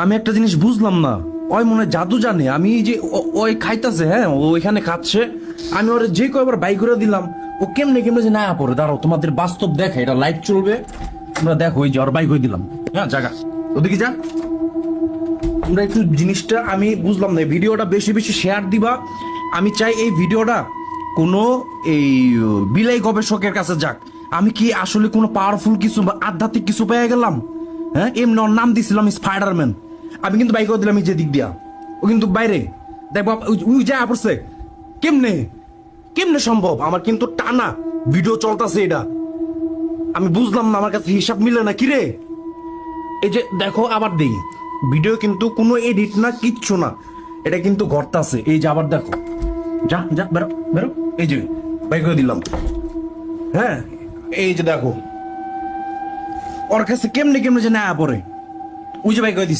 আমি একটা জিনিস বুঝলাম না, ওই মনে হয় জাদু জানে। আমি এই যে ওই খাইতাছে, হ্যাঁ ও এখানে খাচ্ছে, আমি ওর যে কয়বার বাই করে দিলাম, ও কেমনে কেমনে যে না পড়ে। দাঁড়াও তোমাদের বাস্তব দেখা, এটা লাইভ চলবে, তোমরা দেখো। ওই যে ওর বাইক হয়ে দিলাম, হ্যাঁ জায়গা ওদিকে যা। তোমরা একটু জিনিসটা আমি বুঝলাম না, ভিডিওটা বেশি বেশি শেয়ার দিবা। আমি চাই এই ভিডিওটা কোনো এই বিলাই গবেষকের কাছে যাক। আমি কি আসলে কোনো পাওয়ারফুল কিছু বা আধ্যাত্মিক কিছু পেয়ে গেলাম? হ্যাঁ, এমনি ওর নাম দিছিলাম স্পাইডারম্যান। আমি কিন্তু বাইক করে দিলাম এই যে দিক দিয়া, ও কিন্তু বাইরে দেখবো ওই যা পড়ছে। কেমনে কেমনে সম্ভব? আমার কিন্তু টানা ভিডিও চলতেছে, এটা আমি বুঝলাম না, আমার কাছে হিসাব মিলে না। কিরে এই যে দেখো আবার দেই, ভিডিও কিন্তু কোনো এডিট না, কিচ্ছু না, এটা কিন্তু ঘটতাছে। এই যে আবার দেখো, যা যা বেরো বেরো, এই যে বাইক করে দিলাম। হ্যাঁ এই যে দেখো, ওর কাছে কেমনে কেমনে যে না পড়ে, ওই যে বাইক করে দিচ্ছে।